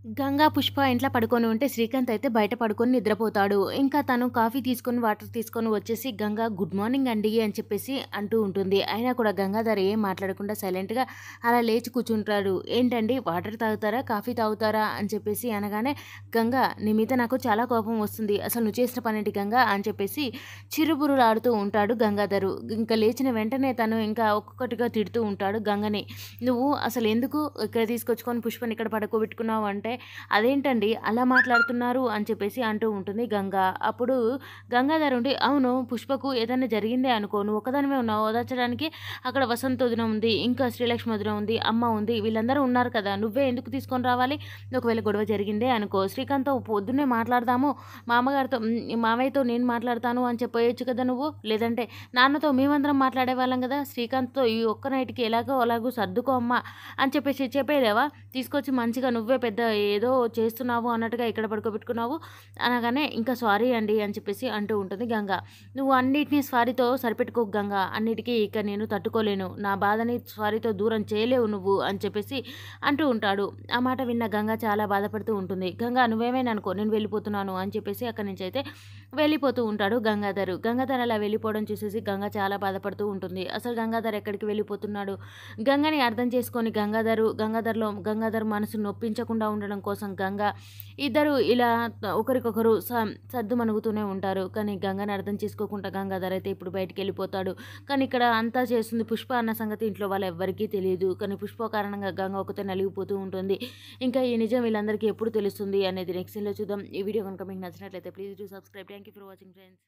గంగా, పుష్ప ఇంట్లో పడుకొని ఉంటే శ్రీకాంత్ అయితే బయట పడుకొని నిద్రపోతాడు. ఇంకా తను కాఫీ తీసుకొని, వాటర్ తీసుకొని వచ్చేసి గంగా గుడ్ మార్నింగ్ అండి అని చెప్పేసి అంటూ ఉంటుంది. అయినా కూడా గంగాధర్ ఏం మాట్లాడకుండా సైలెంట్‌గా అలా లేచి కూర్చుంటాడు. ఏంటండి వాటర్ తాగుతారా? కాఫీ తాగుతారా? అని చెప్పేసి అనగానే, గంగా నీ మీద నాకు చాలా కోపం వస్తుంది. అసలు నువ్వు చేసిన పనేంటి గంగా అని చెప్పేసి చిరుబుర్రులాడుతూ ఉంటాడు గంగాధరు. ఇంకా లేచిన వెంటనే తను ఇంకా ఒక్కొక్కటిగా తిడుతూ ఉంటాడు గంగని. నువ్వు అసలు ఎందుకు ఇక్కడ తీసుకొచ్చుకొని పుష్పని ఇక్కడ పడుకోబెట్టుకున్నావు అంటే, అదేంటండి అలా మాట్లాడుతున్నారు అని చెప్పేసి అంటూ ఉంటుంది గంగ. అప్పుడు గంగాధర్ ఉండి, అవును పుష్పకు ఏదైనా జరిగిందే అనుకో, నువ్వు ఒక్కదానివే ఉన్నావు ఓదార్చడానికి. అక్కడ వసంత్ వదిన ఉంది, ఇంకా శ్రీలక్ష్మి వదిన ఉంది, అమ్మ ఉంది, వీళ్ళందరూ ఉన్నారు కదా, నువ్వే ఎందుకు తీసుకొని రావాలి? ఒకవేళ గొడవ జరిగిందే అనుకో, శ్రీకాంత్‌తో పొద్దున్నే మాట్లాడదాము, మామయ్యతో నేను మాట్లాడతాను అని చెప్పేయొచ్చు కదా నువ్వు. లేదంటే నాన్నతో మేమందరం మాట్లాడేవాళ్ళం కదా, శ్రీకాంత్‌తో ఈ ఒక్క నైట్‌కి ఎలాగో అలాగో సర్దుకో అమ్మ అని చెప్పేసి చెప్పేదేవా? తీసుకొచ్చి మంచిగా నువ్వే పెద్ద ఏదో చేస్తున్నావు అన్నట్టుగా ఇక్కడ పడుకోబెట్టుకున్నావు అనగానే, ఇంకా సారీ అండి అని చెప్పేసి అంటూ ఉంటుంది గంగ. నువ్వు అన్నిటినీ సారీతో సరిపెట్టుకోకు గంగ, అన్నిటికీ ఇక నేను తట్టుకోలేను, నా బాధని సారీతో దూరం చేయలేవు నువ్వు అని చెప్పేసి అంటూ ఉంటాడు. ఆ మాట విన్న గంగ చాలా బాధపడుతూ ఉంటుంది. గంగ నువ్వేమైనా అనుకో, నేను వెళ్ళిపోతున్నాను అని చెప్పేసి అక్కడి నుంచి అయితే వెళ్ళిపోతూ ఉంటాడు గంగాధర్. గంగాధర్ అలా వెళ్ళిపోవడం చూసేసి గంగ చాలా బాధపడుతూ ఉంటుంది. అసలు గంగాధర్ ఎక్కడికి వెళ్ళిపోతున్నాడు? గంగని అర్థం చేసుకొని గంగాధర్ మనసును నొప్పించకుండా ఉండడం కోసం గంగ, ఇద్దరు ఇలా ఒకరికొకరు సద్దుమణుగుతూనే ఉంటారు. కానీ గంగని అర్థం చేసుకోకుండా గంగాధర్ అయితే ఇప్పుడు బయటికెళ్ళిపోతాడు. కానీ ఇక్కడ అంతా చేస్తుంది పుష్ప అన్న సంగతి ఇంట్లో వాళ్ళెవ్వరికీ తెలీదు. కానీ పుష్ప కారణంగా గంగ ఒకతే నలిగిపోతూ ఉంటుంది. ఇంకా ఈ నిజం వీళ్ళందరికీ ఎప్పుడు తెలుస్తుంది అనేది నెక్స్ట్ సీన్‌లో చూద్దాం. ఈ వీడియో కనుక మీకు నచ్చినట్లయితే please do subscribe. Thank you for watching friends.